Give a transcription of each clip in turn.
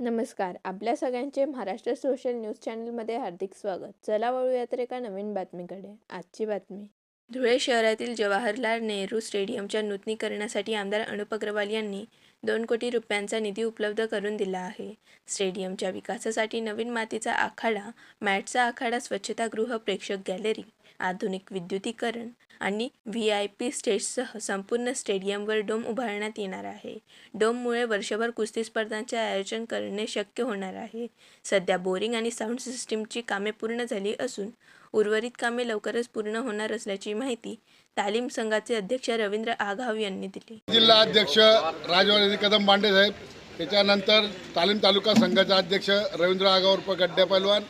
नमस्कार. आपल्या सगळ्यांचे महाराष्ट्र सोशल न्यूज चॅनलमध्ये हार्दिक स्वागत. चला वळूया तर एका नवीन बातमीकडे. आजची बातमी. धुळे शहरातील जवाहरलाल नेहरू स्टेडियमच्या नूतनीकरणासाठी आमदार अनुप अग्रवाल यांनी 2 कोटी रुपयांचा निधी उपलब्ध करून दिला आहे. स्टेडियमच्या विकासासाठी नवीन मातीचा आखाडा, मॅटचा आखाडा, स्वच्छतागृह, प्रेक्षक गॅलरी, आधुनिक विद्युतीकरण आणि VIP स्टेजसह संपूर्ण स्टेडियमवर डोम उभारण्यात येणार आहे. डोममुळे वर्षभर कुस्ती स्पर्धांचे आयोजन करणे शक्य होणार आहे. सध्या बोरिंग आणि साऊंड सिस्टीमची कामे पूर्ण झाली असून उर्वरित कामे लवकरच पूर्ण होणार असल्याची माहिती तालीम संघाचे अध्यक्ष रवींद्र आघाव यांनी दिली. जिल्हा अध्यक्ष राजवर्धन कदम बांडे साहेब, त्याच्यानंतर तालीम तालुका संघाचे अध्यक्ष रवींद्र आघाव उर्फ गड्ड्या पैलवान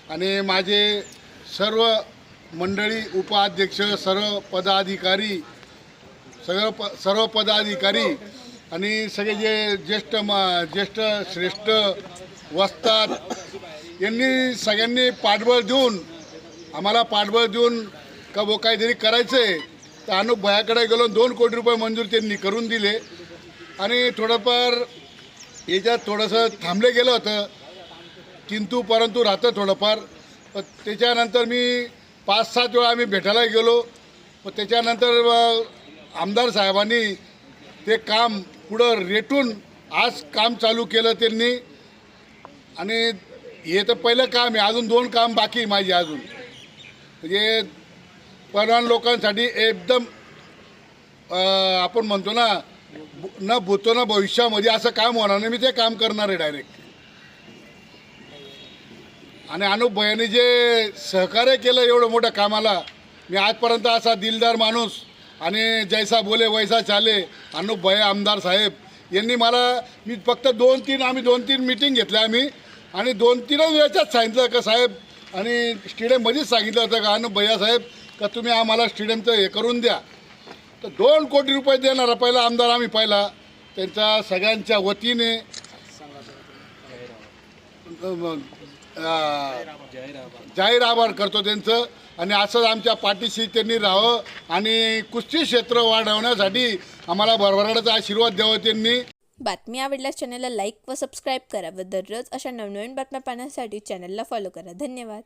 आणि माझे सर्व मंडळी, उपाध्यक्ष, सर्व पदाधिकारी आणि सगळे जे ज्येष्ठ श्रेष्ठ वस्ताद यांनी सगळ्यांनी आम्हाला पाठबळ देऊन का वो काहीतरी करायचं आहे. तर अनुप भयाकडे गेलो, 2 कोटी रुपये मंजूर त्यांनी करून दिले आणि थोडंफार याच्यात थोडंसं थांबले गेलं होतं, किंतु परंतु राहतं थोडंफार. त्याच्यानंतर मी 5-7 वेळा आम्ही भेटायला गेलो. त्याच्यानंतर आमदार साहेबांनी ते काम पुढं रेटून आज काम चालू केलं त्यांनी. आणि हे तर पहिलं काम आहे, अजून 2 काम बाकी माझी अजून. म्हणजे परवान लोकांसाठी एकदम आपण म्हणतो ना, न भूतो ना भविष्यामध्ये असं काम होणार नाही. मी ते काम करणार आहे डायरेक्ट. आणि अनुप भैयाने जे सहकार्य केलं एवढं मोठं कामाला, मी आजपर्यंत असा दिलदार माणूस आणि जैसा बोले वैसा चाले अनुप भैया आमदार साहेब यांनी मी फक्त 2-3 मीटिंग घेतल्या आम्ही आणि 2-3 वेळच्याच सांगितलं का साहेब, आणि स्टेडियममध्येच सांगितलं होतं का अनुप भैया साहेब का तुम्ही आम्हाला स्टेडियमचं हे करून द्या. तर 2 कोटी रुपये देणारा पहिला आमदार आम्ही पाहिला. त्यांच्या सगळ्यांच्या वतीने जाहीर आभार करतो त्यांचं. आणि असंच आमच्या पाठीशी त्यांनी राहावं आणि कुस्ती क्षेत्र वाढवण्यासाठी आम्हाला भरभराटाचा आशीर्वाद द्यावा त्यांनी. बातमी आवडल्यास चॅनलला लाईक व सबस्क्राईब करा व दररोज अशा नवनवीन बातम्या पाहण्यासाठी चॅनलला फॉलो करा. धन्यवाद.